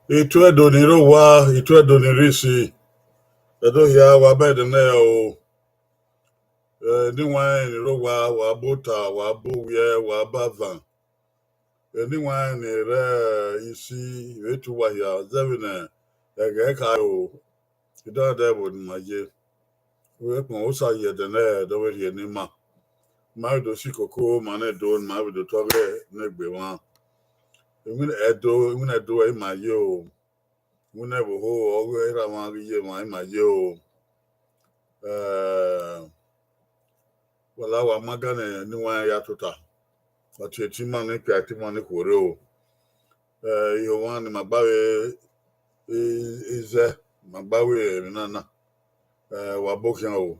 Itwe doniro wa itwe donirisi edo ya wa bed na o ni wan ni ro wa bota wa bowie wa bavan ni wan ni re isi wetu wa ya zevina ege ka o ida da bo maje we pon o sa ye de na do we ye ni ma do si koko ma na do ma do to be na gbe wan edo e ma ye o mune bo ho ogo era ma ye ma ye o wala wa magane ni wa ya tota watu etima ni pe atima ni kore o yo wa ni magbawe ize magbawe nana wa bokian o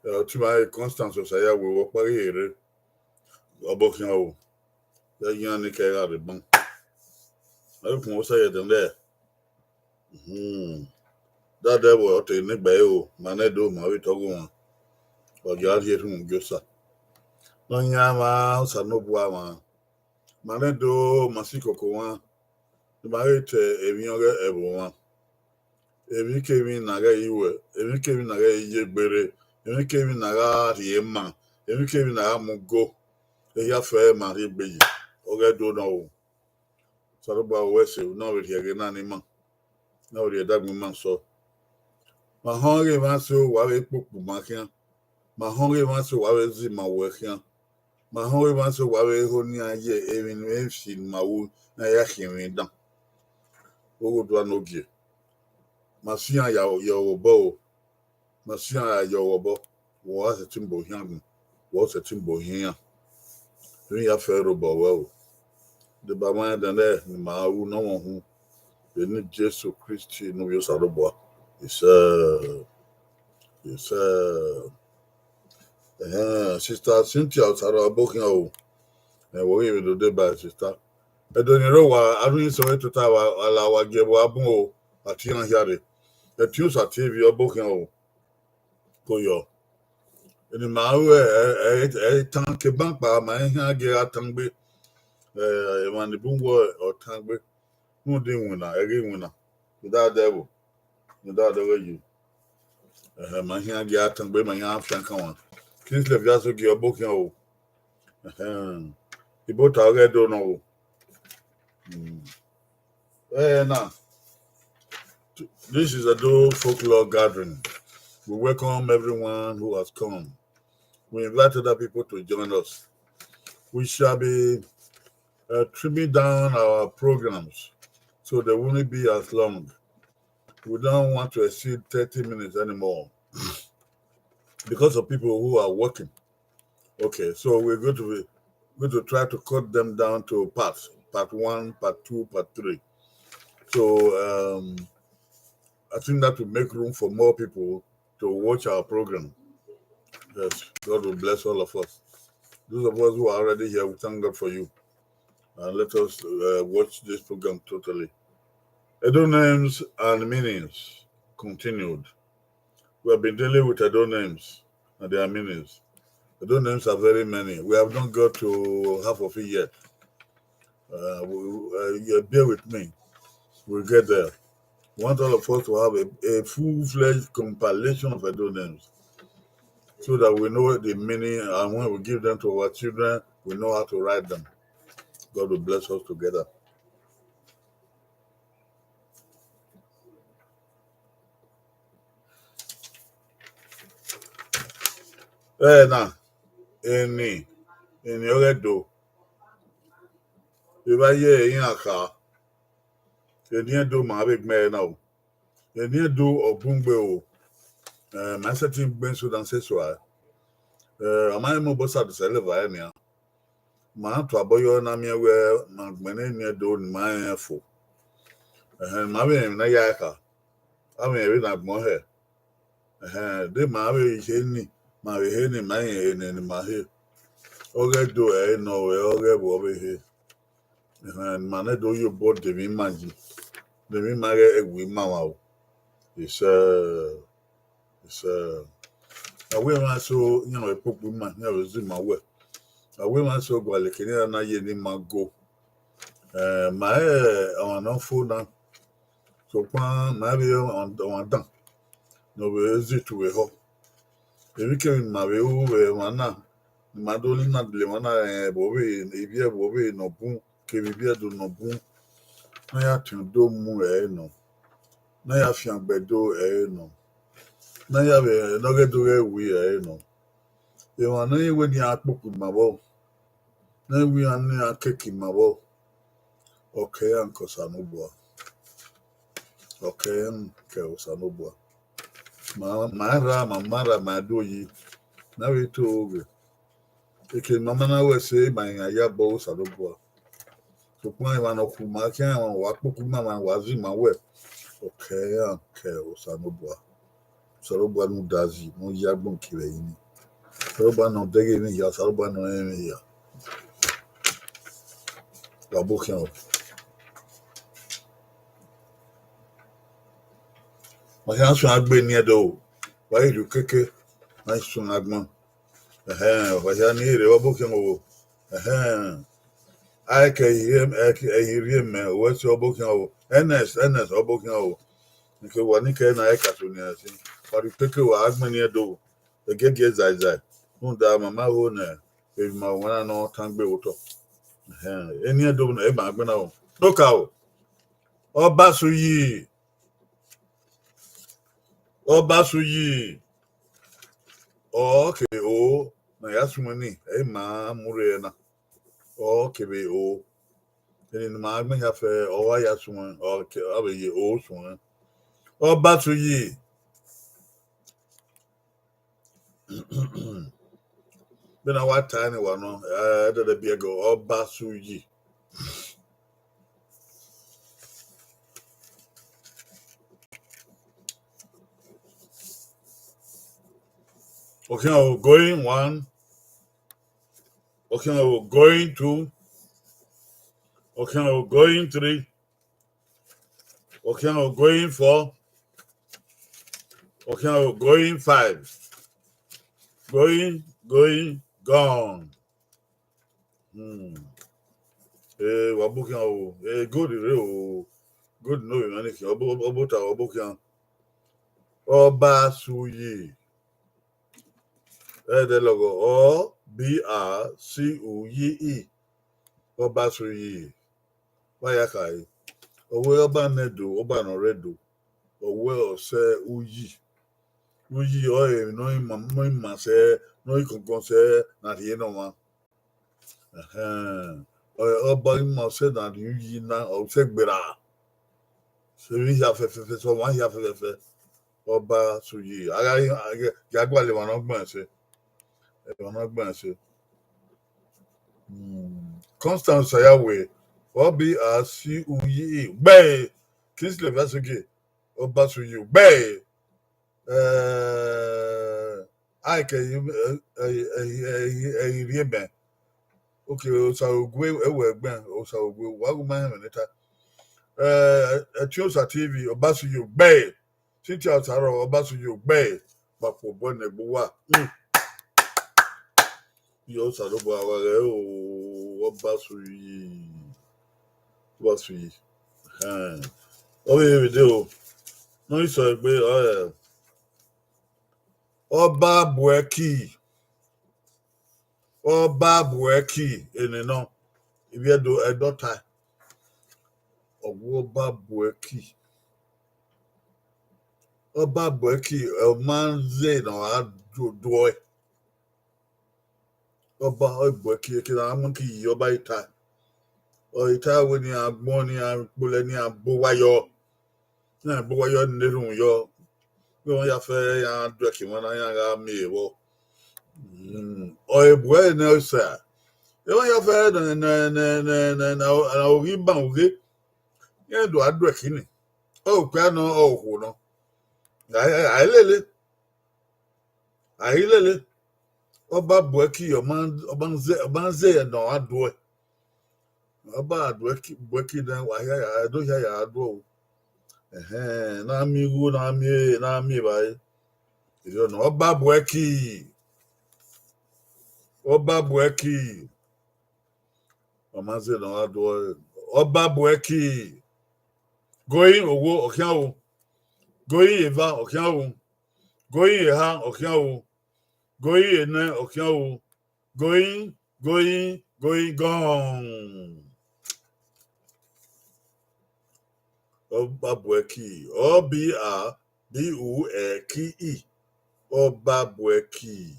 otima e constance o saya we wo pari ere wa bokian o ya yan ni ke ga re bon ayo kun o saya den le da de bo o te ni gbe o mane do ma wi to go won o ja ye tun josa no nya ma o sa no bua ma mane do masiko ko wa marite emi oge ebo wa emi kemi naga iwe emi kemi naga ije gbere emi kemi naga riema emi kemi naga mugo e ya fe ma ri gbeyi oge do no o so ba wese no we yege na ni ma na we da gbe man so ma honge ma so wa we popu ma kian ma honge ma so wa we zi ma we kian ma honge ma so wa we ho ni aye emi no e fi ma wo na ya kirin dan ogo do no gie Masia ya yobo, Masia ya yobo, was a timbo young, was a timbo here. We are fair well. The Bama than there, Mau no one who the need Jesus Christ no use out of bois. It's Sister Cynthia outside of booking out, and we will do by sister. I don't know why I mean so to tower allow a give abo at Tina Yari. The tunes are TV or booking out. Koyo. Ni mawe tanke bank ba ma ha ge atangbe man bungo o tangbe mu de wuna ege wuna without devil without the way you ma ha ge atangbe ma ha afan kan wa kinsley bia so ge obokin o Ibota Oghe do no now this is a do folklore gathering. We welcome everyone who has come. We invite other people to join us. We shall be trimming down our programs so they won't be as long. We don't want to exceed 30 minutes anymore because of people who are working. Okay, so we're going to try to cut them down to parts: part 1, part 2, part 3. So I think that will make room for more people to watch our program. Yes, God will bless all of us. Those of us who are already here, we thank God for you. And let us watch this program totally. Edo names and meanings continued. We have been dealing with Edo names and their meanings. Edo names are very many. We have not got to half of it yet. Bear with me. We'll get there. We want all of us to have a full-fledged compilation of Edo names so that we know the meaning, and when we give them to our children, we know how to write them. God will bless us together. Now, in Oghe do, if I hear in a car, in do my big man now, in do or boombe, my setting Ben Sudan says why. Am I more bossa to celebrate any? My to a boy on a mere where my many do my for. And my name, Nayaka. I mean, read up more hair. They marry Henny, marry Henny, my in my hair. Oghe do I know Oghe over here. And man, do you bought the imagine. The me marry a woman. It's I will so a poop woman never zoom my way. I will so go like any ye ni go. my on no phone now. So pan my be on dan. No we visit to we ho. Ebi ke ma we u we mana. Ma do li na le mana bo we ebi e bo we no bu ke bi e do no bu. Na ya tun do mu no. Na ya fi agbedo no. Na ya be no ge do we no. E wa na we ni akpoku ma bo. Na we an ni akeki ma bo. Okay, anko sanubwa. Okay, anko sanubwa. Mara madoyi. Na we to Oghe. Eke mama na we say my ya bo sanubwa. So kwa wa no kuma kya wa kpoku mama wazi ma we. Okay, anko sanubwa. Sanubwa no dazi no ya gbon kire yin. Sanubwa no dege ni ya sanubwa no emi ya. Wa bo kyan. Ma ya so agbe ni edo. Wa iru keke. Na so agbon. Wa ya ni ere wa bo kyan o. I can hear him, what's your booking? NS, or booking. Because one can I catch on your thing. But you pick a agmania do. The gig is I. No, da mamma owner. If my one no tongue be auto. Any do no, I'm going to look out. Oh, Basu ye. Oh, Basu ye. Oh, okay, oh, my asmani, ma, Murena. Okay, oh. In my may have or I ask one or other year old one. Oh, Basu ye. Then I want tiny one, the beer go, oh, Basu ye. Okay, I'm going one. Okay, I'm going two. Okay, I'm going three. Okay, I'm going four. Okay, I'm going five. Gone. Wabuki, good, good knowing anything. Obota, Obuki, oh, Basu ye. The logo, O BRCUYE. Obasuyi. Wayakai. Owe oba nedo, oba no redo. Owe ose uyi. Uyi oe no ima se, no ikonkon se, na die no ma. Oba ima se na uyi na, ose gbera. Se vi ya fefe, so wa ya fefe. Oba suyi. Aga, gagwale wanogban se. Wanogban se. Constance Yahweh, OBRCUYE, Bay, Kingsley Vasuki, Obasuyu, Bay, I can you okay, so go away, Ben, also go, what woman and it, a Chosa TV, Obasuyu, Bay, Cynthia Taro, Obasuyu, Bay, but for Bonne Bois, you also know Obasuyi. What's we? Oh, here we do. No, it's a bit. Ọba Bueki. Ọba Bueki. And no, if you do a daughter of Ọba Bueki. Ọba Bueki, a man Zayn or I do. Ọba Bueki, a monkey, Ọba Ita. Or Ita when you are born, you are bullying a bowayo. Na bowayo in the room, yo. Go ya fair, ya drinking when I am me. Or a boy, no, sir. Ewa ya fẹ́ na orí bá òwe yẹn do adúrà kínní ó pẹ́ àná ọ̀hún náà àyílẹ̀lẹ̀ ọba buẹ́kì ọba ń zẹ́ ẹ̀ náà adúọ̀ ọba buẹ́kì náà wàhíà yà àdóhìà yà adúọ̀ o n'amí ihu n'amí báyìí ìdíwọ̀n ọba buẹ́kì ọba ń zẹ́ náà adúọ̀ Oba Bueki. Going Owo Okiao. Going Eva Okiao. Going Eha Okiao. Going Ene Okiao. Going gone. Oba Bueki. Oba-Bueki. Oba Bueki.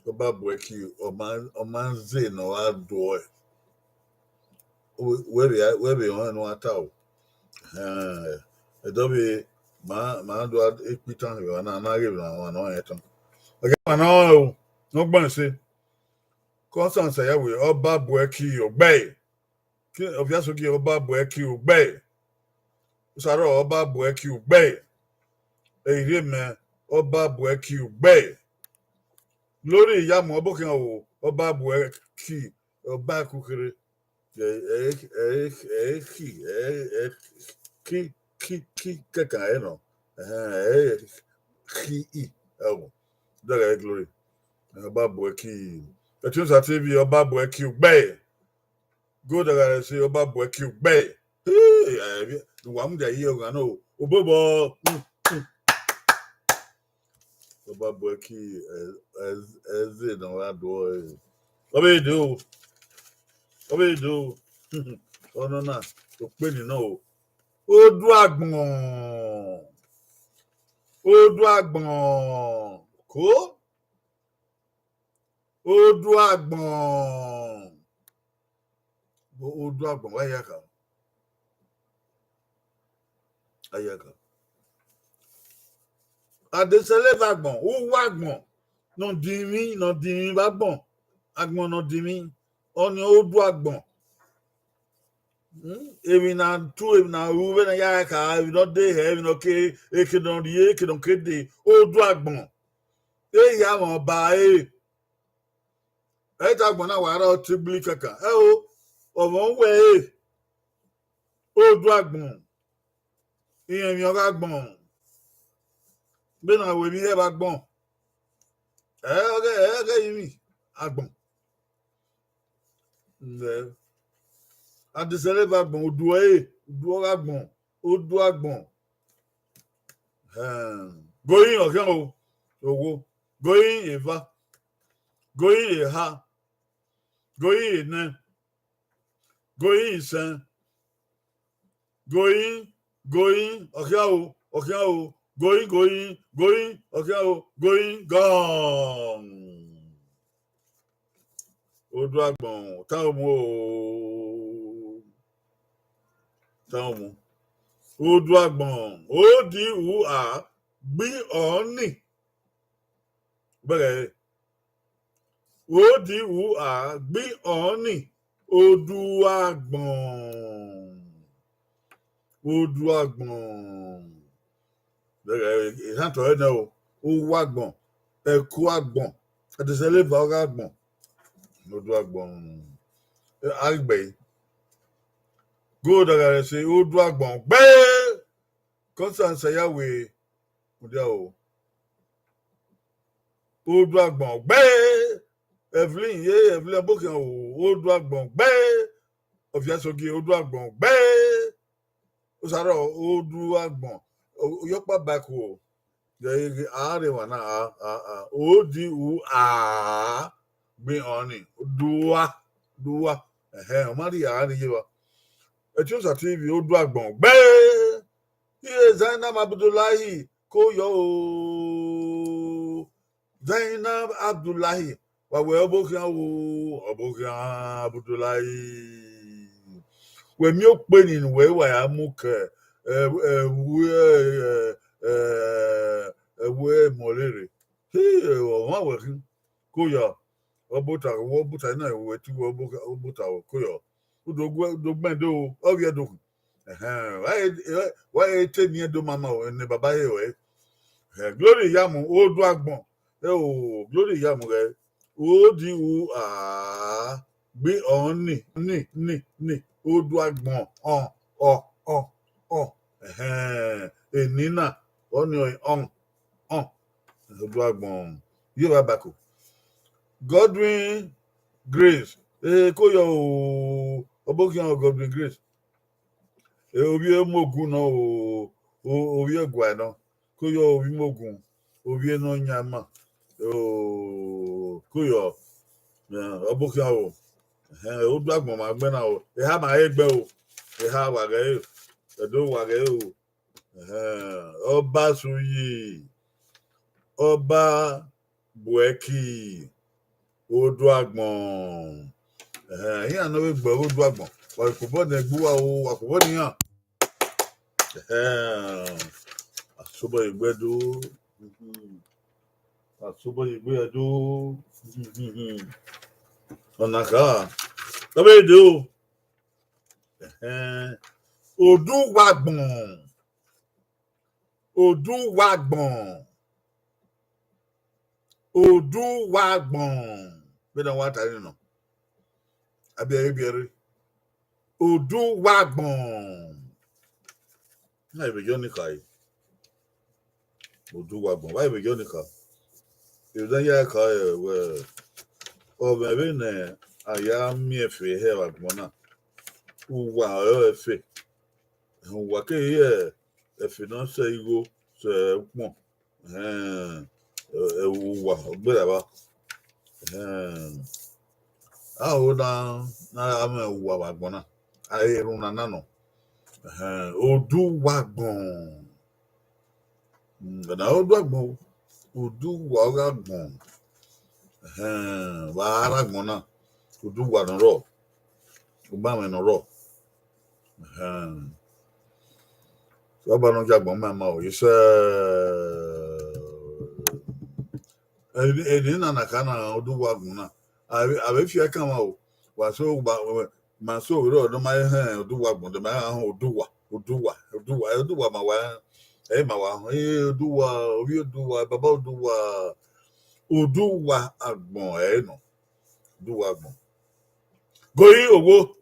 Oba Bueki. Omanze no adore. Where we on no atao. Adobe ma do equitan you na give na no eton. Okay, no gbon say. Constant say we Oba Bueki Ogbe. Ki obvious gi Oba Bueki Ogbe. Usaro Oba Bueki Ogbe. Ere me Oba Bueki Ogbe. Lórí ìyá mọ̀ bó kan o Oba Bueki Oba kúkere kí kẹkàn ẹ nọ kí ì ẹ wò dọgà ẹ glory Oba Bueki ẹtí ó sàtì bí Oba Bueki Ogbe go dọgà ẹ sí Oba Bueki Ogbe wà mú jà yí ọgàn náà o bó bọ Oba Bueki eze na wa do Obe do ọ̀nà náà tó pé nínú o Odù àgbọ̀n kó Odù àgbọ̀n wáyà kà Adesele vagbọ̀n ó wàgbọ̀n nà dìrín bá gbọ̀n àgbọ̀n nà dìrín ọ̀nà Odù àgbọ̀n Evi na tu evi na uwe na ya ka evi no de he evi no ke eke no rie eke no ke de Odù àgbọ̀n ya mo ba ta àgbọ̀n na wa ra o tibili kaka o mo we Odù àgbọ̀n iyan mi o ga gbọ̀n be na we mi he ba gbọ̀n oge yimi àgbọ̀n Adesele vagbọ̀n Odù àgbọ̀n Going ọ̀kẹ́ o owó Going Eva Going Eha Going Ene Going Isen Going ọ̀kẹ́ o Going ọ̀kẹ́ o Going gone Odù àgbọ̀n táwọn mú Odù àgbọ̀n ODUA gbí ọ̀ọ́nì bẹ̀rẹ̀ ODUA gbí ọ̀ọ́nì Odù àgbọ̀n bẹ̀rẹ̀ ìhàntọ̀ ẹ̀ náà owó àgbọ̀n ẹ̀kú àgbọ̀n Adesele va ọ̀gá àgbọ̀n Odù àgbọ̀n àgbẹ̀ Go dagare say Odù àgbọ̀n gbé Constant say yawe mudia o Odù àgbọ̀n gbé Evelyn bokan o Odù àgbọ̀n gbé Ofiasogi Odù àgbọ̀n gbé Osaro Odù àgbọ̀n yopa back o the are wa na ODUA gbé oni duwa o mari ya ni yewa Ẹtí ó sàtìbí Odù àgbọ̀n gbé Zainab Abdullahi kó yọ o Zainab Abdullahi wàwẹ̀ ọbọ̀kìá Abdullahi wẹ̀mí ó pè ní wẹ̀ wà á mú kẹ ẹ̀wẹ̀ mọ̀lẹ́rẹ̀ ọ̀wọ́n àwẹ̀ kó yọ ọbọ̀tà náà ìwẹ̀ tí ọbọ̀tà kó yọ Dogmendo ọrịa doku why tell do mama ne baba he glory yamu Odù àgbọ̀n glory yamu re ODUA gbé ọ̀ọ́nì ní Odù àgbọ̀n enina ọ̀nì Odù àgbọ̀n yóò bá bako Godwin Grace kó yọ Obokian Godwin Grace. Obi Mogun no Obi Guano. Kuyo Obi Mogun. Obi no Nyama. Kuyo. Obokian. Odwagbo ma gbe na o. E ha ma egbe o. E ha wage. Edo wage o. Ọba Suyi. Ọba Bueki. Odwagbon. Here no egbe Odwagbon. Wa ko bo na gbuwa o, wa ko bo ni yan. Asobo igbedo. Asobo igbedo. Onaka. Tabe do. Oduwagbon. Oduwagbon. Oduwagbon. We don't want to know. Abi. Oduwagbon. Na ibe Jonica. Oduwagbon. Why ibe Jonica? You don't hear kai we. O me ne aya mi efe he wagbon. Uwa o efe. Uwa ke ye efe no se igo se pon. Uwa ogbera ba. Aho na ame uwa wagbon na. Aye runa nano. Oduwagbon. Na Oduwagbon. Oduwagbon. Wa aragbon na. Oduwa no ro. Oba me no ro. So ba no jagbon ma o yise edi na kana Oduwagbon na. Abe fi aka ma o. Wa so ba ma so ro do ma Oduwagbon de ma Oduwa ma wa ma wa Oduwa obi Oduwa baba Oduwa agbon no Oduwagbon. Goyi owo,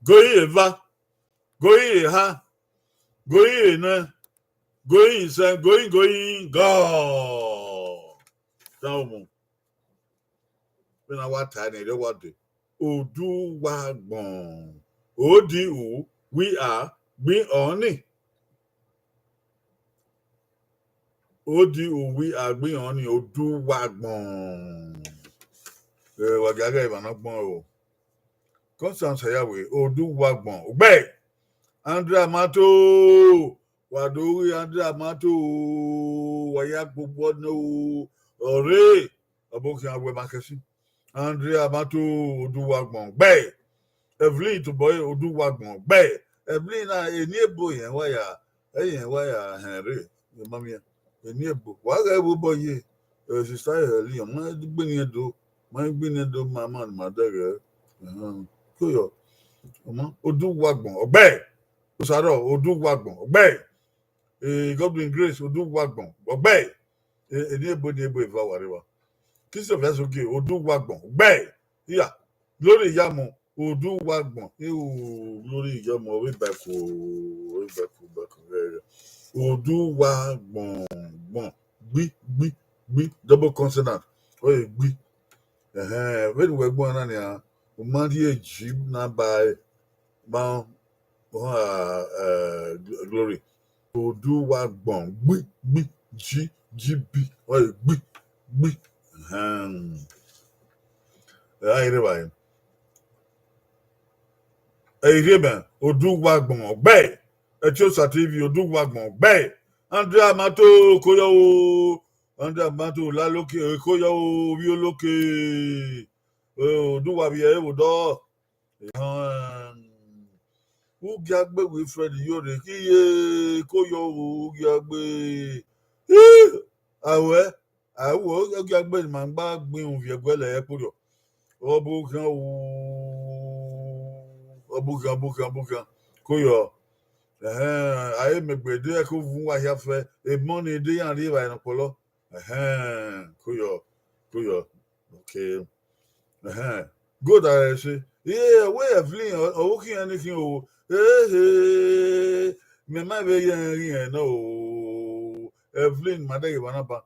goyi eva, goyi ha, goyi ena, goyi isa, goyi go. Down. When I want tiny, they want to Oduwagbon. Odu, we are, we only. Odu, we are, we only. Oduwagbon. Wagaga Ivanakbon. Constance Hayawe, Oduwagbon. Ogbe. Andrea Mato. Wadori Andrea Mato. Wayak no. Ore. Abokian Wemakesi. Andrea Mato Oduwagbon. Ogbe. Evelyn to boy Oduwagbon. Ogbe. Evelyn na eniebo yen waya. Eyen waya Henry. Mamia. Eniebo. Waga ebo boy. Sister Helen. Ma gbin do mama and mother. Kuyo. Oduwagbon. Ogbe. Usaro Oduwagbon. Ogbe. Godwin Grace Oduwagbon. Ogbe. Eniebo eva whatever. Christopher Yasoke Oduwagbon. Ogbe. Yeah. Glory Yamo Oduwagbon. Glory Yamo way back. Oduwagbon. Gbi. Double consonant. Oye gbi. When we go on here, we might hear na by Glory. Oduwagbon. Gbi. GB. Oye gbi. Everybody. Reben, Oduwagbon. Ogbe. Echosa TV, Oduwagbon. Ogbe. Andrea Mato, Koyo. Andrea Mato, Laloke, Koyo, Violoke. Oduwabie, Odo. Ugiagbe with Freddy Yore. Kiye, Koyo, Ugiagbe. Awe. Ugiagbe, man, bag, being Viagwele, Epudo. Obukan. Koyo. I megbede e ko fun wa ya fe e money dey yan ri wa enopolo. Koyo. Okay. Good I say. Yeah, we Evelyn o ki anything o. Me ma be yan no. Evelyn madai wanaba.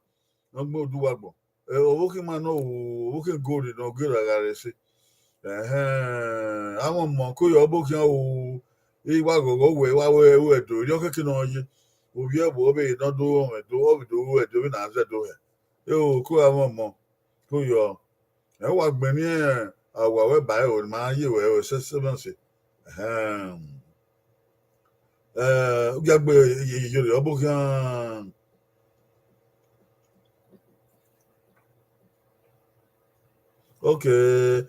No gbo Oduwagbon. O ki ma no o ki gold no good I say. àwọn mọ̀ kó yọ bó kí wọ́n wò ìwà gọ̀gọ̀ wẹ̀ wá wẹ̀ ẹ̀dọ̀ ìjọ kékeré náà yé òbí ẹ̀bùn ọbẹ̀ ìdádó ẹ̀dọ̀ ọ̀bìdó ẹ̀dọ̀ bí nàá zẹ̀dọ̀ ẹ̀ yóò kó àwọn mọ̀ kó yọ ẹ̀ wà gbẹ̀ ní àwọ̀ àwẹ̀ báyìí ò máa yé wẹ̀ ẹ̀ sẹ́sẹ́mẹ̀sì ó gbàgbé ìyẹ̀yẹ̀ ọbọ̀ kí wọ́n. Okay,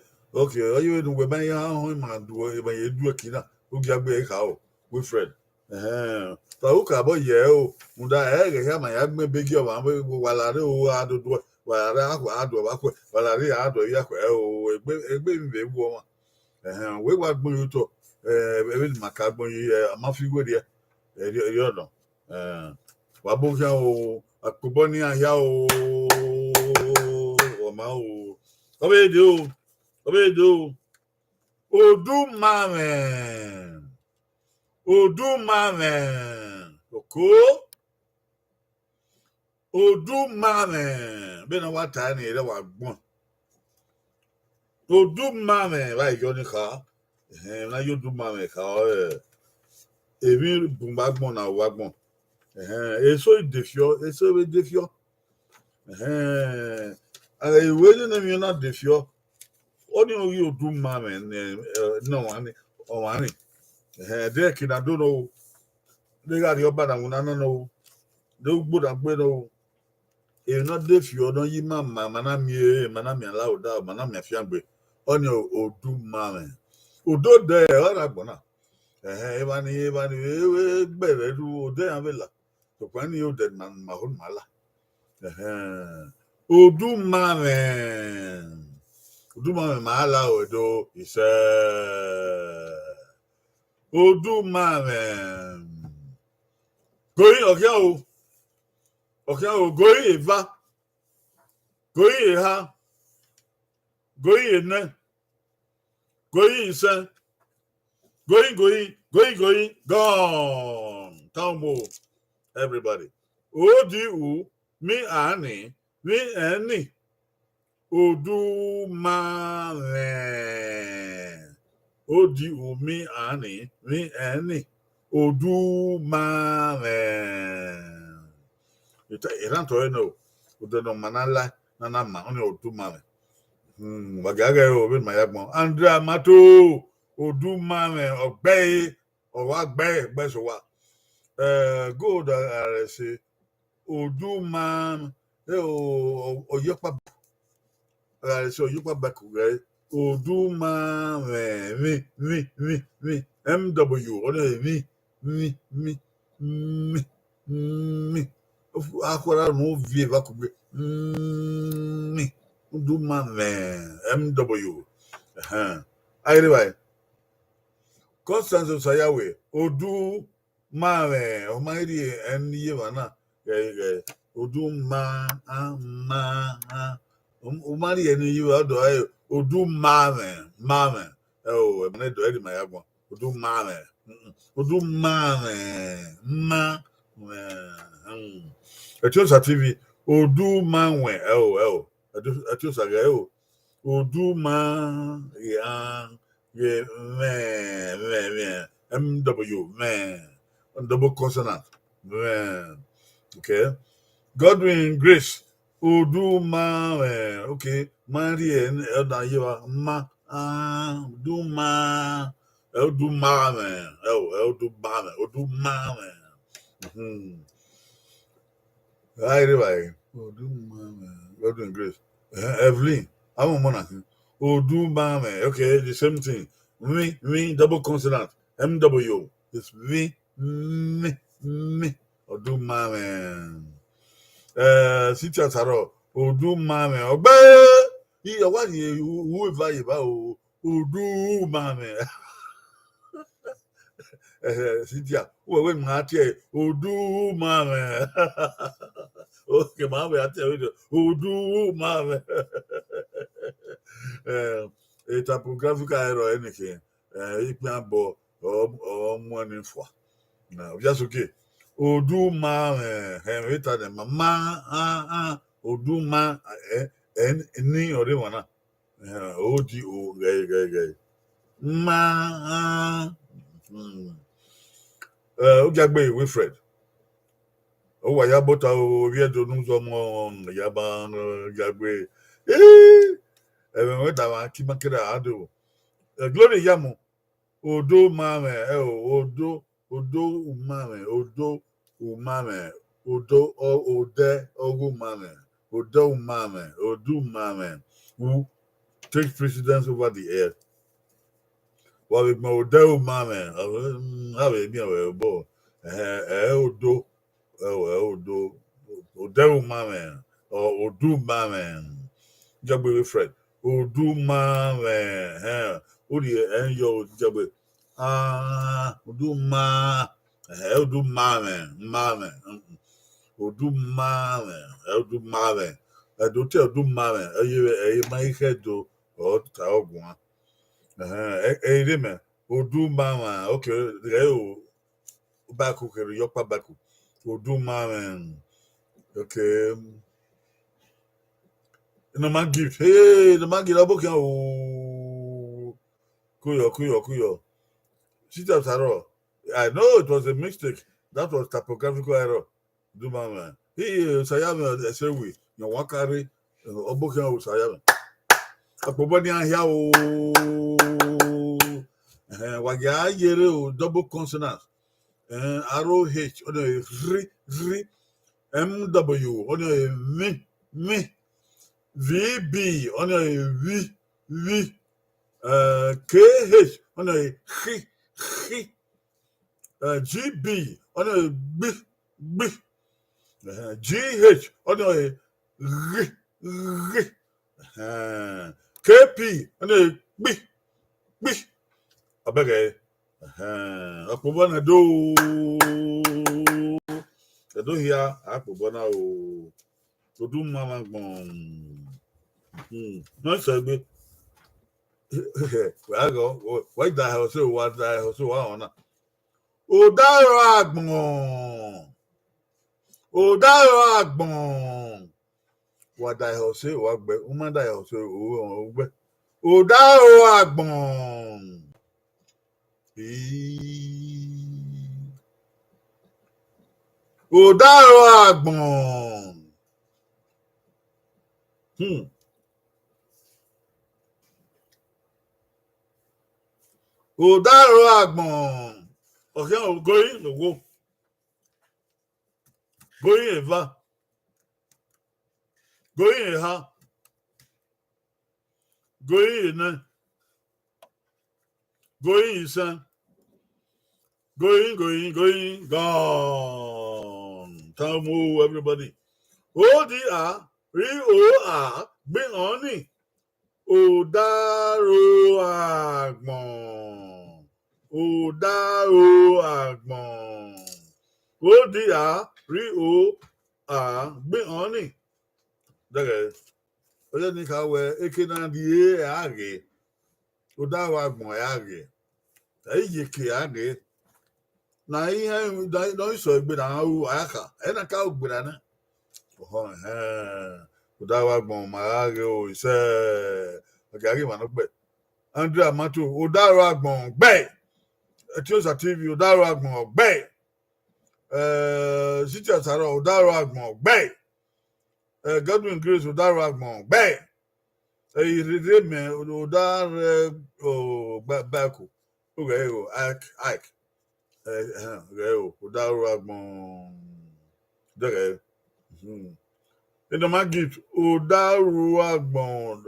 you know when you man do when you do a kina, who get be how with Fred. So who can boy yeah, unda here my yag me big yo man while I do while I do while I do yak oh a baby woman. We what you to every macabon a mafia good here. You know. Wabuka a kubonia yao or mao. Obedo. Odumame. Oko. Odumame. Bena what time is that one? Odumame. Like you car. Now you do mame car. Evi bumbagmon na wagbon. So defio. And I waiting them you're not defio. Only you do mame no one or money. There kid I don't know. They got your bad and no. No good and bueno. If not defio, don't you mamma, manami allowed that, manami fiambre. On your do mame. Udo there, all right, bona. Evan, better do there, villa. So when you dead man, my whole mala. Odumame mala odo is Odumame going going eva going ha going ne going sen going gone tambo everybody odi me ani mi eni Odumame odi umi ani mi eni Odumame ita to no udono manala nana ma oni Odumame wagaga o be mayagbon Andrea Mato Odumame ogbe so wa go da say Odumame Oyopa back, right? Odumame, me, MW, only me. Aquara no viva could me. Odumame, MW. Anyway, Constance of Sayawe, Odumame, Almighty, and Yevana. Odumame. Umari and you are do Odumame. Oh, I'm not doing my album. Odumame. I chose a TV. Odumame. Oh. I chose a guy. Oduma. Yeah, man. MW, man. Double consonant. Man. Okay. Godwin Grace. Odumame. Okay. Marian Eldayiwa. Odumame. Odumame. Anyway. Odumame. Godwin Grace. Evelyn. I'm a monarch. Odumame. Okay, the same thing. Me, double consonant. MW. It's me. Odumame. Cynthia Saro, Odumame. Obe! What whoever you are, Odumame. Cynthia, who went Marty, Odumame. Okay, Mama, I tell you, Odumame. A typographical error, anything. You can't bore or morning for. Now, just okay. Odumame, Henrietta, the mama, Oduma, and ni or one. ODO, gay. Ma, Oghe Wilfred. Oh, Ibota, we had to know some Yaban, Oghe. Went down, Kimakera Ado. Glory Yamo, Odo Mame, Odo Umame, Odo Umame, Odo Ode Ogumame, Odo Umame, Odu Mame, who takes precedence over the earth. Well, with my Odo Umame, have a near boy, Odo, Odo, Odo Umame, or Odu Mame. Jabwe Fred. Odu Mame, Odi and yo Jabwe. Odu Ma, Odu Mame, Odu Mame, I do tell Odu Mame, a my head do, or Taogua. A limit, Odu Mama, okay, the Baku, Yopa Baku, Odu Mame, okay. No man gift. Hey, the man give a book. Oh, kuyo. Sit-ups are all. I know it was a mistake. That was typographical error. Do man. He sayame say we. No one carry. Obokan o sayame. Akobani ahia o. Waga yere o double consonant. Arrow H. Ono ri. MW. Ono me. VB on a V KH on a GB on a B GH on a KP on a B I beg a Pobana do here a Pobana to do Mama Bon. No, sir. Where I go? Why die house? What die house? What Odagbon. What die house? What be? Woman die house? Odagbon. Odagbon. Odagbon. Okay, going to go. Going Eva. Going Eha. Going in. Going son. Going, gone. Tamu, everybody. ODR, REOR, bring on it. Odaro Agbon. ODR, REOR, bring on it. That is. I don't think I will. Ekena die age. Odaro Agbon age. Ayike age. Na ihe no so egbe na aka e na ka ogbera na Odawa Agbon maage o ise ogari ma no gbe Andrea Mato Odawa Agbon gbe Etiosa TV Odawa Agbon gbe City Asaro Odawa Agbon gbe Godwin Grace Odawa Agbon gbe irire me Odare o baku o Ike Odawa Agbon dere in the market Odawa Agbon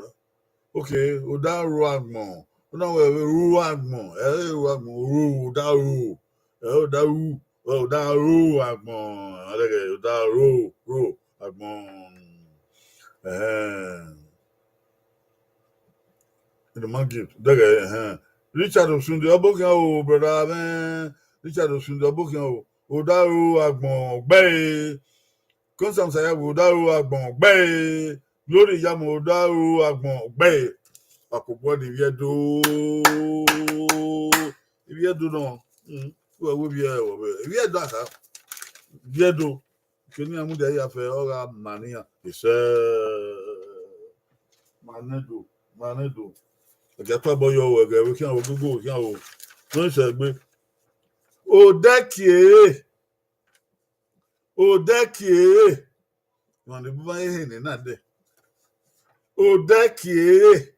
okay Odawa Agbon no Odawa Agbon Odawa Agbon Odawa Agbon in the market dere Richard Osunde Obokan o brother man Richard Osunde Obokan o Odawa Agbon gbe Constant Sayabu Odawa Agbon gbe Glory Yamo Odawa Agbon gbe Akobo ni viedo no we be viedo asa viedo kini amude ya fe ora mania ise manedo Manedo. Agapa boyo wege we kan ogugu kan o. No se gbe. Odekie. Odekie. Wọ́n ní búbá yẹn ní náà dẹ̀. Odekie.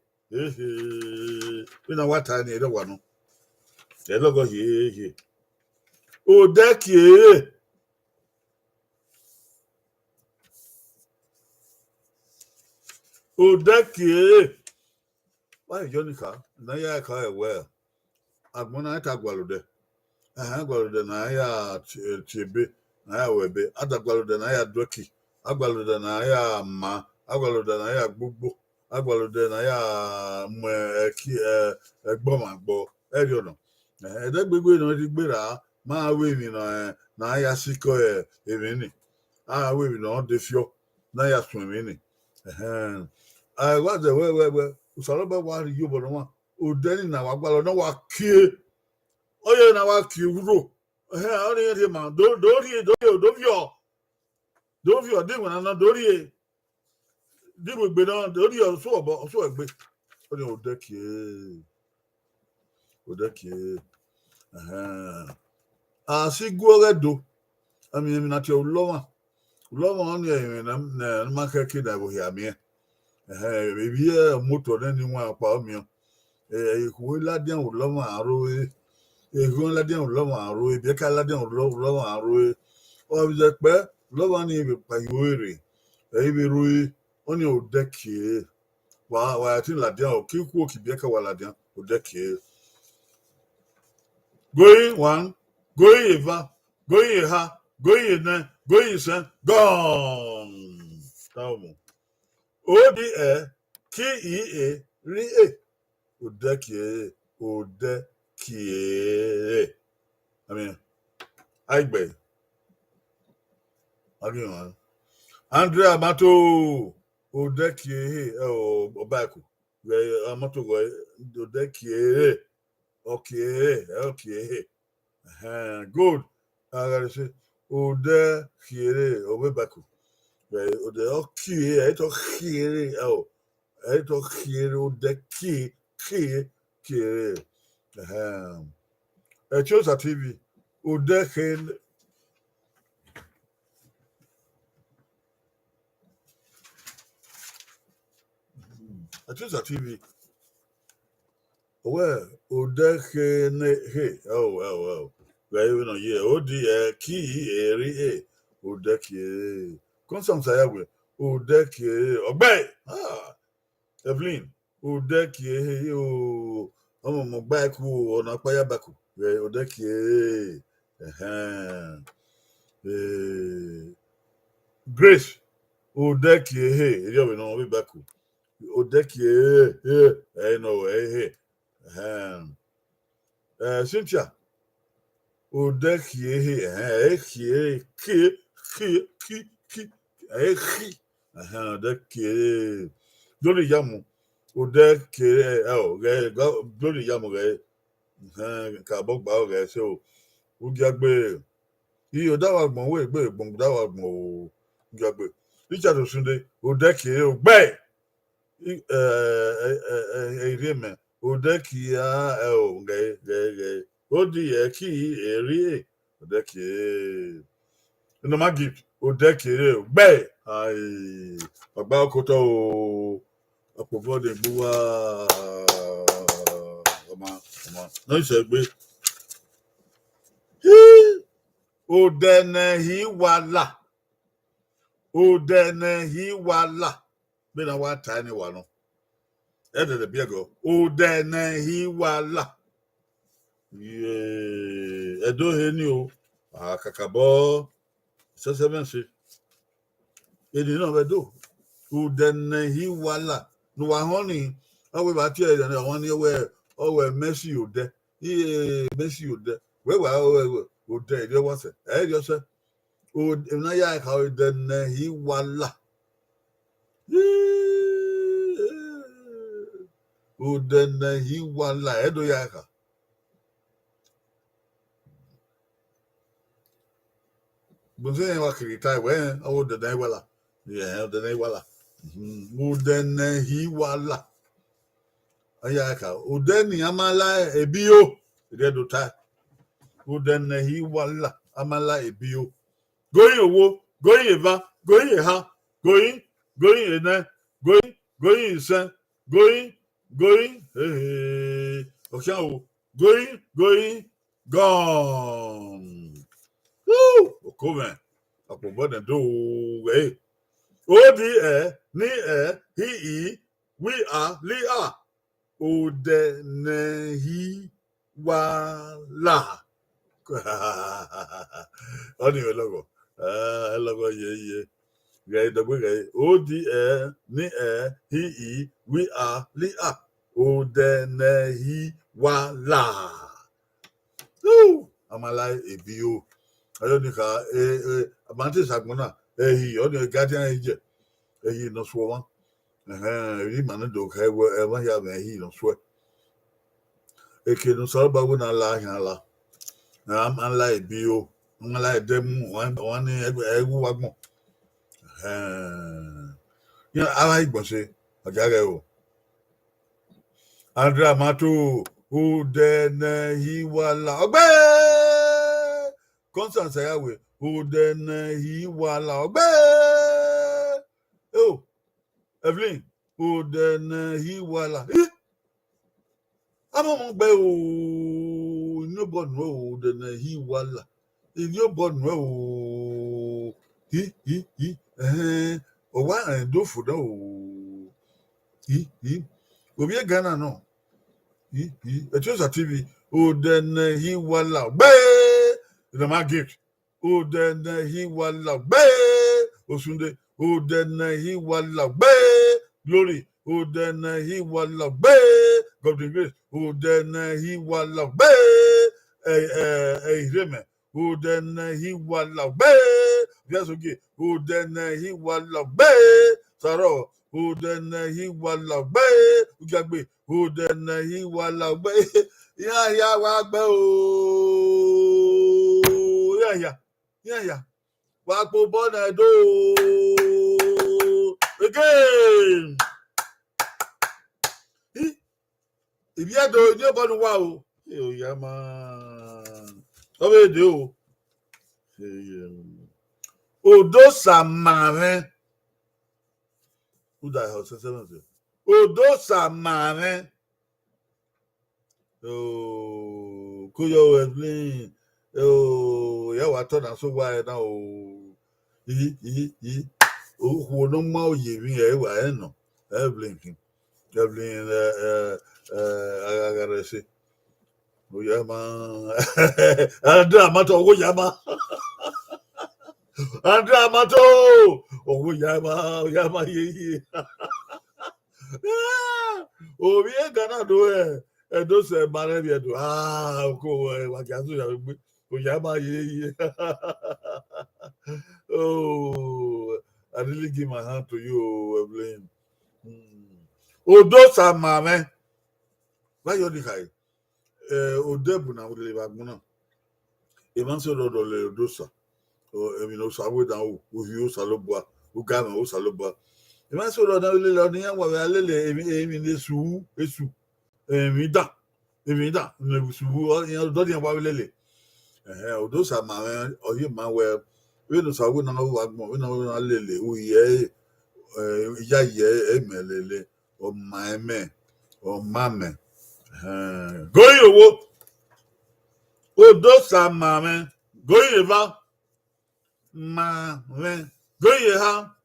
Bí na wata ni ẹ̀dọ̀ wà nù. Ẹ̀dọ̀gọ̀ yéé. Odekie. Odekie. Why Jonica? Na ya ka ewe. Agbona ta gwalude. Gwalude na ya chebe. Na ya webe. Gwalude na ya doki. Agwalude na ya ma. Agwalude na ya gbogbo. Agwalude na ya ki egbomagbo. Eri ono. Gbogbo no di gbera. Ma we mi na ya siko emi ni. We mi no de fio. Na ya sun emi ni. Wa de we usaloba wa ri yo bono wa odeni na wa gbalo na wa kie oye na wa kie wuro oni ye ma do vio de na do ri di gbegbe na do ri so egbe oni odekie si guore do ami na ti uloma oni e na ma keke da bo ya mi baby moto na ni wa pa mi ko ladian o lo ma ro ko ladian o lo ma ro bi ka ladian o lo ma ro o bi je pe lo wa ni bi pa yore bi ro oni o dekie wa tin ladian o ki ku o ki bi ka wa ladian o dekie going one going eva going ha going na going san gone tawo ODE KEA RE Odekie. I mean, Aigbe. Again, Andrea Mato Odekie Obaku. Amato Odekie. Okay. Good. I gotta say Odekie Obaku. Ode okie eto khiere ode ki chose a TV ode khen chose a TV ode khen very no ye ode ki eri ode ki Constant Sayawe, Odekie, Oghe, Evelyn, Odekie, Mobaku, or Napaya Baku, Odekie, Grace, Odekie, you know, Baku, Odekie, I know, Cynthia, Odekie, ki. Deke Glory Yamu Odeke Glory Yamu Kabogba so Ugiagbe Iyo dawa gbon we gbe gbon dawa gbon Ugiagbe Richard Osunde Odeke Ogbe Ereme Odeke Odi ki eri Odeke no ma gift Odeke Ogbe ai ọgbà ọkọtọ ọpọbọdẹ gbówà ọmọ náà ìṣẹgbẹ Odenehi wala bí na wà tá ní wà nù ẹdẹdẹ bí ẹgọ Odenehi wala ẹdọ he ni o àkàkàbọ sẹsẹmẹsẹ èdè náà bẹ dò Odenehi wala no wa honi awe ba ti e na won ni owe Messi ode Messi ode we wa ode e wa se e yo se o na ya ka Odenehi wala Odenehi wala e do ya ka Bonze wa kirita we Odenehi wala yeah Odenehi wala Odenehi wala ayaka udeni amala ebio redota udeni hi wala amala ebio going owo going eva going ha going ene going sen going going gone. Woo! Okome. Akobode do we. Ode ni he we are li are. Ode ne hi wa la. Oni logo. Logo ye. Gai da gai. Ode ni he we are li are. Ode ne hi wa la. Woo! Amala ebio. Ayonika abante sagmona ehi oni guardian eje ehi no so wan ri man do kai wo e wan ya ehi no so eke no so ba wo na la hin ala na am la ebio am la dem wan egu wagbon ya ala igbonse ojare o Andra Mato who then he wala ogbe Constance Ayawe who then he wala ogbe oh Evelyn who then he wala I'm on be oh nobody know then he wala if you born no he oh why do for no he obi Ghana no he Etiosa TV oh then he wala be the magic oh then he wala be Osunde oh then he wala be glory oh then he wala be God the grace oh then he wala be Reme oh then he wala be yes okay oh then he wala be Saro oh then he wala be Ugagbe oh then he wala be ya wa gbe o ya wa po bona do again ibi ado ni bo nu wa o ya ma o be de o odo samare uda ho se odo samare oh kuyo Evelyn oh ya wa to na so wa na o o wo no ma o ye wi e wa e no Evelyn agara se o ya ma Andra Mato o ya ma Andra Mato o ya ma ye o bi e Ghana do do se mare bi do ko wa ga so ya gbe o ya ma ye oh I really give my hand to you Evelyn odo sa mame why you dey odebu na wole ba gbona e man so do le odo sa o emi no sa we dan o hi o sa lo boa o ga me o sa lo boa e man so do na le lo ni yan wa lele emi le su esu emi da le su o yan do di yan wa lele odo sa mame o yi ma we no sa we na wa gbon we na lele o ye ya ye emelele o ma eme o mame going owo odo sa mame going eva mame going ha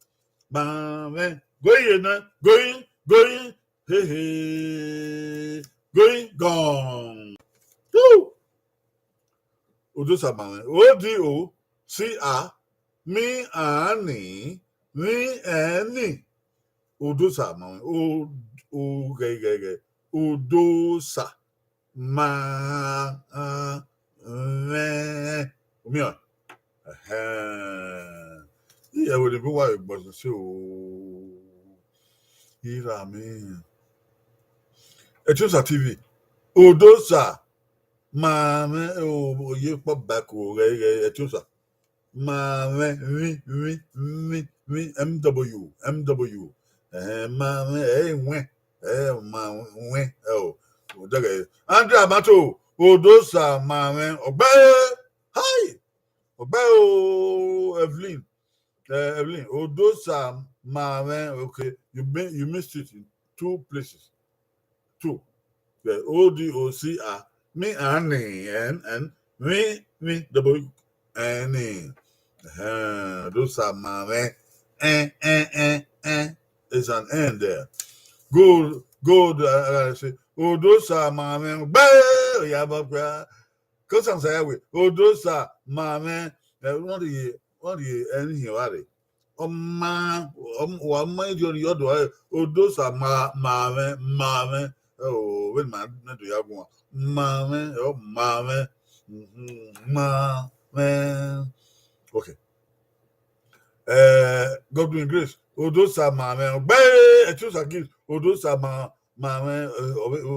mame going na going going gone odo sa mame odo si a mi ani ni eni odo sa mame o ge odo sa ma me o iya wo de bi wa igbo se o ira mi Etiosa TV odo sa ma me o ye po back o Etiosa ma me MW ma me enwe ma we daga Andrea Mato Odosa mame Ogbe hi Ogbe Evelyn Evelyn Odosa mame. Okay, you missed it in 2 places. 2. The ODOCR me and me double N. Those are mame. It's an N there. Go, say, those are my man. Yeah, but, because I'm saying, those are my man. What do you, anything about it? Man, one mind your other, those are my man. Oh, when man, do you have one? Man, oh, man. Man. Okay. Godwin Grace, Odosa Mame, Bay, choose a gift, Odosa Mame,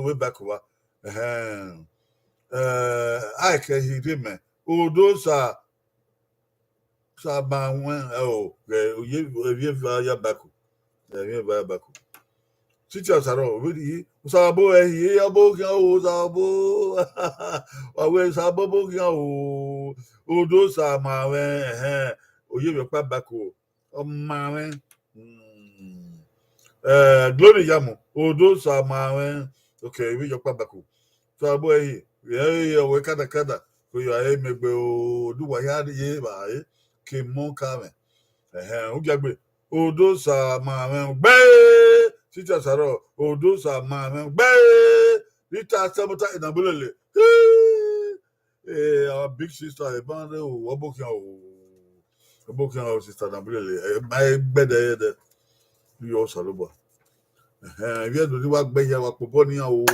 way back over. I can hear him, Odosa Sabawen, oh, you via Baku, via Baku. Teachers are all really Sabo, Yabo, Sabo, always Sabo, Odosa Mame, you have Baku, oh, Mame. Glory Yamu, those are my okay, we your pabaku. So, boy, yeah, we kada, for you are maybe do what you had ye by came more coming. Ugagbe, those are my bay, teachers are all, those are my bay, Rita Sabota in a bullet. Our big sister, a band, a booking sister, my bed, you also look. Viens de voir que ya wa poponi o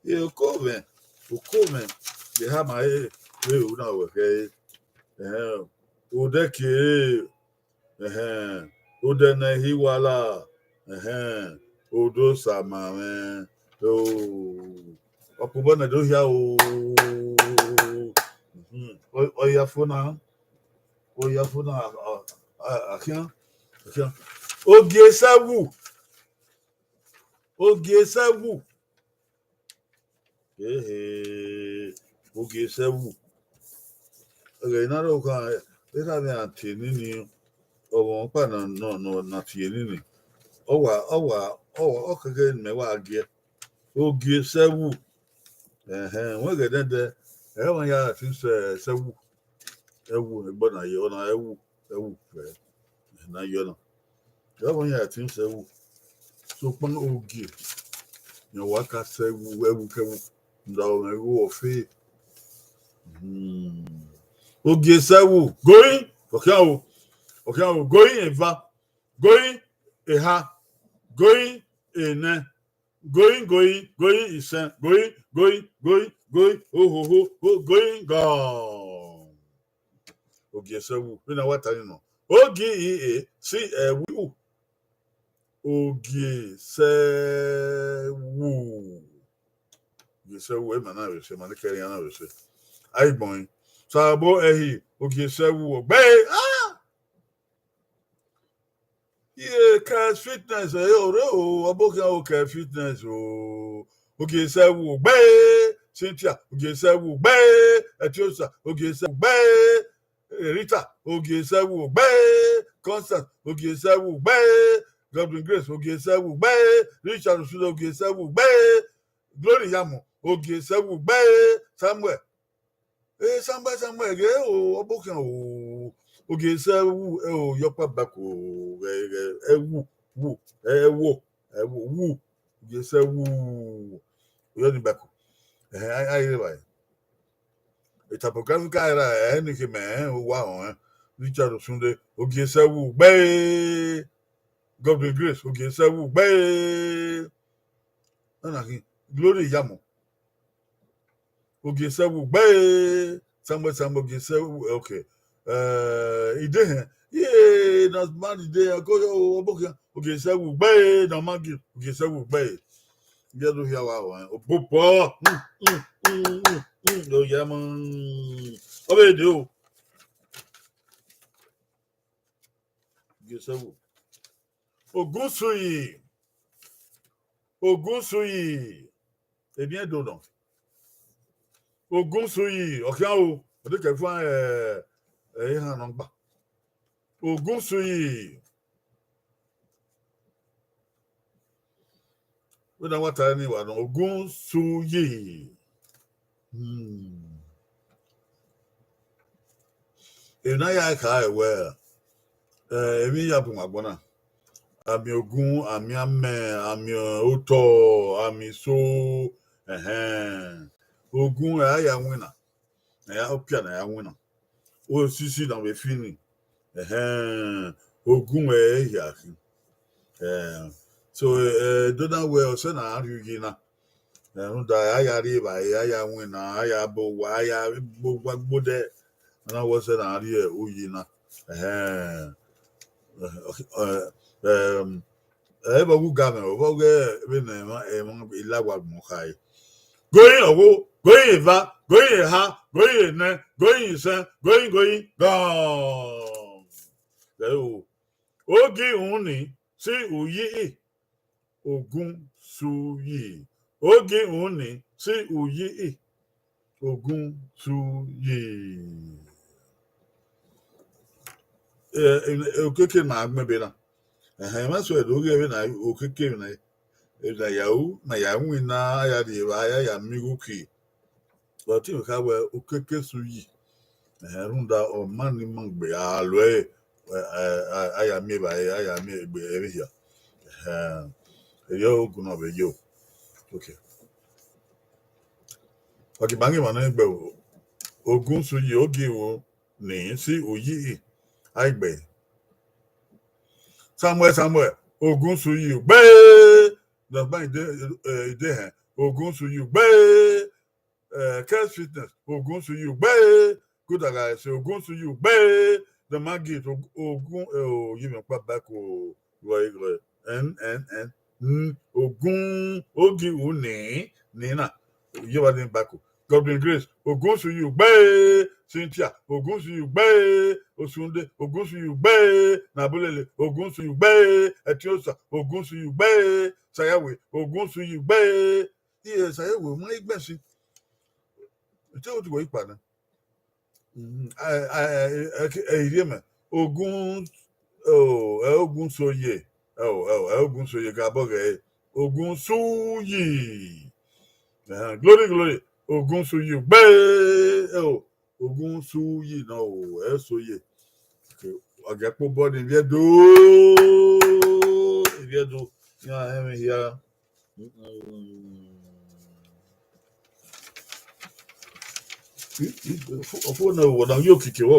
e come o come de ha mai we una we ke o de ke o de na hi wala o do sa ma me o popona do ya o ya funa akian Oghe Sawu. Oghe Sawu. Oghe Sawu. Okay, not okay. Let's have a tinny or one no, not tinny. Okay, me wa get. Oghe Sawu. What get that? Everyone ya thinks Sawu. Ewu, but na you na ewu. Na you know. Everyone ya thinks Sawu. So, pang Oghe. You walk a Sawu, ewu. Down a go of faith. Oghe Sawu going going eva going eha going ene going isen going going gone. Oghe Sawu we know what I know. Oghe see we Oghe Sawu. Oghe Sawu we man na we man carry na we say ai bon Sabo ehi Oghe Sawu ogbe yeah, cash fitness, abokin okay fitness, Oghe Sawu ogbe Cynthia Oghe Sawu ogbe Etiosa Oghe Sawu ogbe Rita Oghe Sawu ogbe Constant Oghe Sawu ogbe Godwin Grace Oghe Sawu ogbe Richard Osulo Oghe Sawu ogbe Glory Yamu Oghe Sawu ogbe Samuel Samuel abokin Oghe Sawu yopa bako ewu Oghe Sawu yoni bako ai vai etapographical era ni ke me wa on Richard Osunde Oghe Sawu gbe Godwin Grace Oghe Sawu gbe na Glory Yamu Oghe Sawu gbe Samuel Oghe Sawu okay ide yeah that's man ide go obokia Oghe Sawu gbe na magi Oghe Sawu gbe ya do ya wa opopo do ya man obe de o Oghe Sawu Ogunsuyi Ogun suyi. Eh bien dono. Ogun suyi. Okay o. O de ke fun han non gba. Ogun suyi. We don't want anyone. Ogun suyi. Ina ya ka ewe. Emi ya bu magbona. Ami ogun, ami ame, ami oto, ami so. Ogun ya wina. Na ya opia na ya wina. O sisi na we fini. Ogun ya. So don't we also na argue na. Da ya riba ya wina, ya bo wa ya bo gbode. Na wo se na ri oyi na. Eba wu game o ge be na ma ilagwa mo kai. Going owo, going va, going ha, going ne, going sen, going gone. There Ogi uni si uyi ogun suyi. Ogi uni si uyi ogun suyi. Okeke na agmebe na. Ma so oge ebe na okeke na na yahu na yahu na ya di ya miguki. But you ka we okeke suyi. Runda o mani mangbe alwe aya mi ba aya mi egbe ebe here. Yo ogun obe yo. Okay. Okay, bangi mana egbe ogun suyi ogi wo ni si oyi aigbe. Samuel ogun suyi gbe. The bank ide hen ogun suyi gbe. Cash fitness ogun suyi gbe. Good guys say ogun suyi gbe. The market ogun you pa back o roy ogun ogi uni ni na you wa den back. Godwin Grace ogun suyi gbe. Cynthia ogun suyi gbe. Osunde ogun suyi gbe. Nabulele ogun suyi gbe. Etiosa ogun suyi gbe. Sayawe ogun suyi gbe. Iye sayawe mo igbesin. Ite o ti wo ipada. Me ogun ogun soye. Ogun soye ga boge. Ogun suyi. Glory. Ogun suyi gbe. Ogun suyi no soye. Agapo body viedo. Viedo. Ya emi here. Ofo na wo na yo kike wo.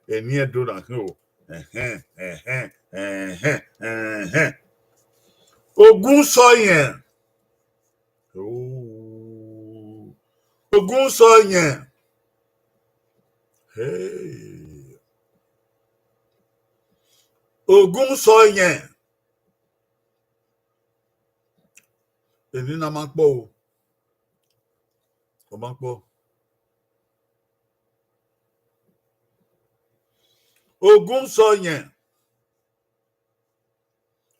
Eni edo na ho. Ogun soyen. Ogun soyen. Hey. Ogun soyen. Eni na ma po o. O ma po. Ogun soyen.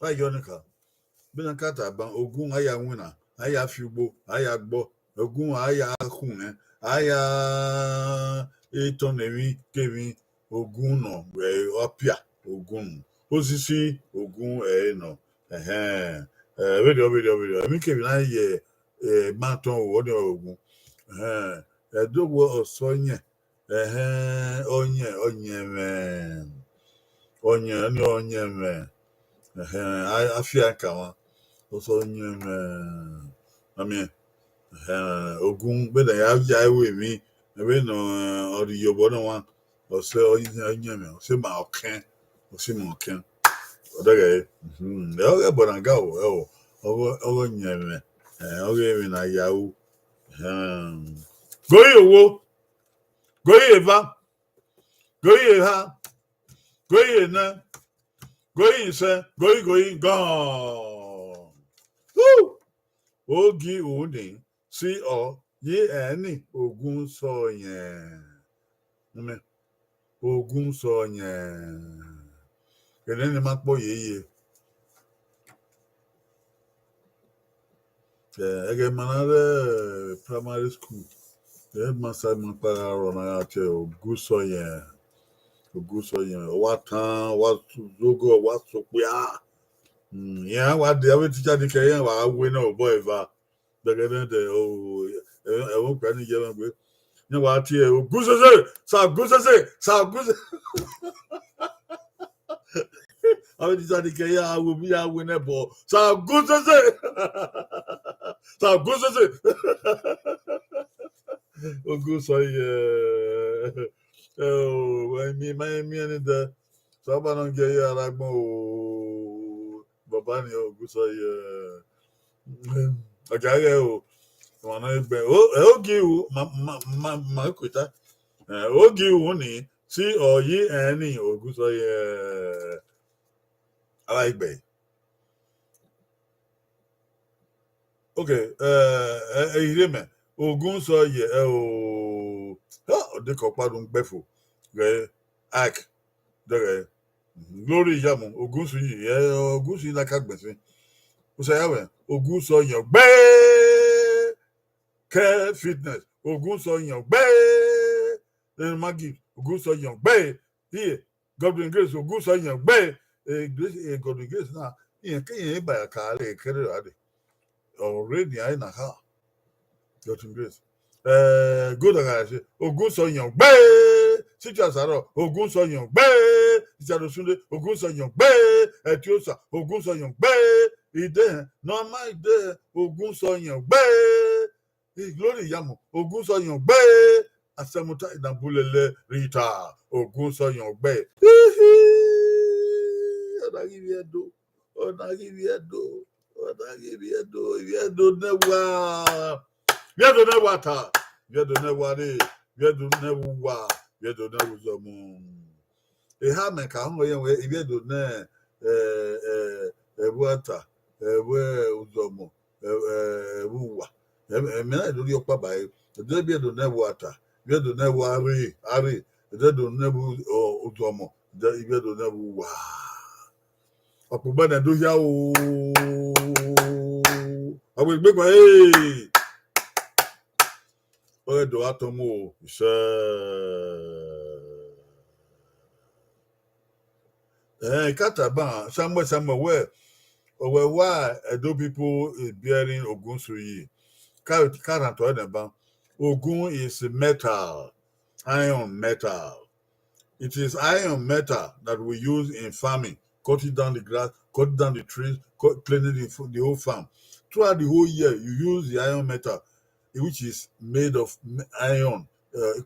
Why yonika? Bi na kata ban ogun aya wina, aya fiugbo, aya gbo, ogun aya hun aya eton emi kemi ogun no opia ogun. Osisi ogun no. Video. Emi kemi na ye maton o de ogun. Edowo osoyen. Onye me. Afia kawa. Also ogun beda ya we mi ebe no ori yobo no one ose onye me ose ma oken odege oge boranga ogo nyeme oge mi na yawo goyi eva goyi ha goyi na goyi se goyi gone. Ogi uni si o ye eni ogun soyen. Ogun soyen. Kene ni ma po yeye. Again, another primary school. The headmaster man para run out here. Ogusoye. What time? What logo? What so yeah? Yeah, what the other teacher the can I win no boy va. The oh, I won't penny yellow with. You know what here? Ogusoye. Sa Ogusoye. Àwọn ti sáré kẹyà àwọn bí àwọn ẹbọ ṣàgóṣẹṣẹ ṣàgóṣẹṣẹ ogun sọ yẹ ẹmí ẹni dẹ sábà náà jẹ yẹ arágbọn o bàbá ni ogun sọ yẹ ọjà rẹ o wọn náà gbẹ ogi o máa kúta ogi o ní sí ọyí ẹni ogun sọ yẹ. I like Bay. Okay, man. Ogun so ye de kopadun befo. Ak de glory yamu ogun so ye ogun so la kagbese. O say yawe ogun so ye gbe ke fitness ogun so ye gbe then magi ogun so ye gbe here Godwin Grace ogun so ye gbe Godwin Grace na yen ke yen ba ka le kere ade already I na ha Godwin Grace good guys ogun so yan gbe situ asaro ogun so yan gbe isaro sunde ogun so yan gbe etiosa ogun so yan gbe ide no ma ide ogun so yan gbe glory yamu ogun so yan gbe asemuta idabulele rita ogun so yan gbe Viedo newa. Viedo newa ta. Viedo newa re. Viedo newa. Viedo newa zomu. Ha me ka ho ye we viedo ne ebuata. Ewe uzomu. Ewa. Me na do yopa bai. Do viedo newa ta. Viedo newa ari. Ari. Viedo newa uzomu. Viedo newa. Ọ̀pọ̀gbọ́n náà ló yá o. Àwọn ìgbégbọn ọ̀rẹ́ dọ̀ wá tán mú o. Iṣẹ́. Kátàbà Samuel wẹ̀ ọ̀wẹ̀ wá Edo people is bearing Ogun Suyi. Káràntọ́ ẹ̀ nìbọn. Ogun is metal, iron metal. It is iron metal that we use in farming. Cutting down the grass, cutting down the trees, cleaning the whole farm. Throughout the whole year, you use the iron metal, which is made of iron,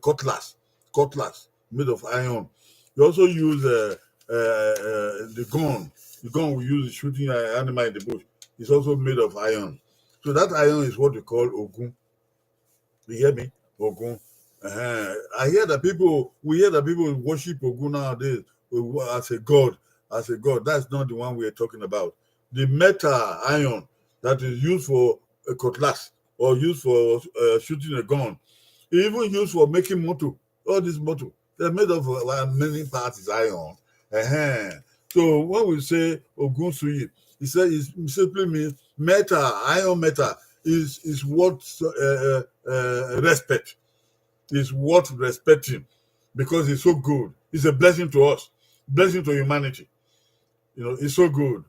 cutlass, made of iron. You also use the gun. The gun we use shooting an animal in the bush. It's also made of iron. So that iron is what we call Ogun. You hear me? Ogun. We hear that people worship Ogun nowadays as a god. That's not the one we are talking about. The metal iron that is used for a cutlass or used for shooting a gun, even used for making motor. All this motor, they're made of many parts is iron. So when we say Ogun Suyi, it simply means metal, iron metal is what respect. Is worth respecting because it's so good. It's a blessing to us, blessing to humanity. You know, it's so good.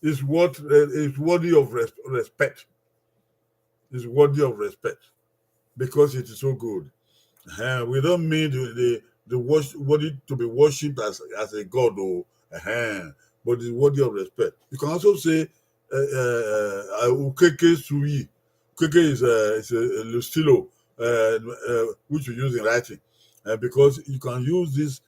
It's worthy of respect. It's worthy of respect because it is so good. We don't mean worthy to be worshipped as a god, but it's worthy of respect. You can also say Ukeke Suyi. Ukeke is a Lustilo, which you use in writing, because you can use this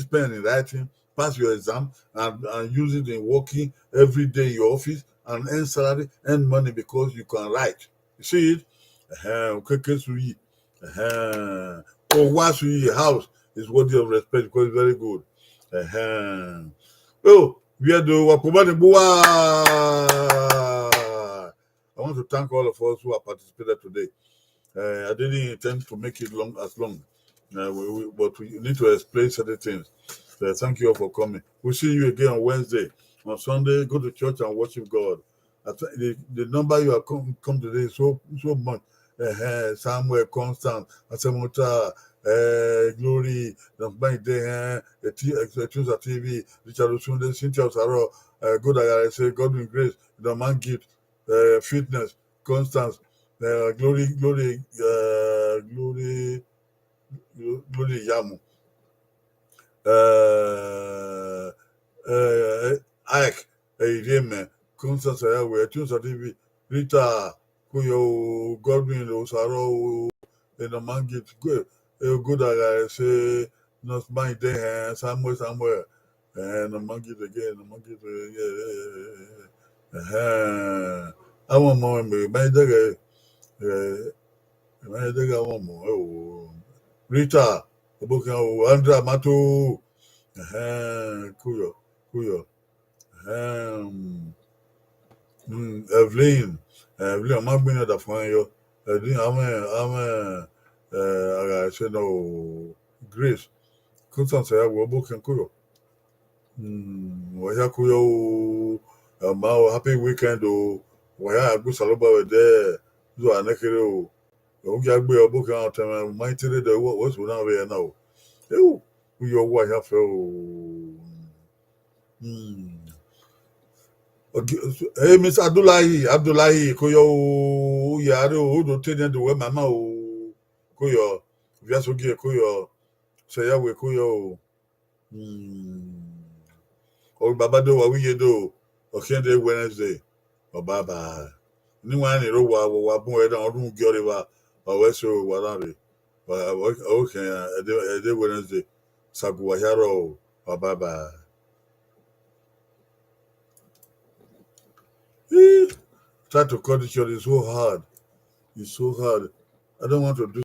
pen in writing, pass your exam, and use it in working every day in your office and earn salary, earn money because you can write. You see it? Ukeke Suyi. Owa Suyi house is worthy of respect because it's very good. Oh, we are the Wakubani Bua. I want to thank all of us who have participated today. I didn't intend to make it long, but we need to explain certain things. Thank you all for coming. We'll see you again on Wednesday. On Sunday, go to church and worship God. The number you are come today is so much. Samuel, Constant, Asemota, Glory, Bank Day, Tusa TV, Richard Osunde, Cynthia Osaro, Good I say, Godwin Grace, the man gift, Fitness, Constance, Glory, Yamu, uh, Ike, Ireme, Constance Ayawe, Tusa TV, Rita, Kuyo, Godwin Osaro, the man gift, good I say, not my day, somewhere, and the man gift again, the man gift, I want more, my day, I want more. Rita, Andra Mato, Kuyo, Evelyn, I'm been that for you. I said no, Grace, Constance, I will book and Kuyo. Waya Kuyo, happy weekend, Waya Gu Saloba there, do a necro. Ogbe ọbụ ka atama maitere de what's now there now. You your wife have Hey Miss Abdullahi koyo yare o do tene de we mama o koyo viasogie koyo seyawe koyo o baba do wa wiye do o kende Wednesday o baba ni wa ni ro wa bun e dan odun gi ore wa o we so wa lare okay ede Wednesday saguwa yaro o baba try to cut each other is so hard. It's so hard. I don't want to do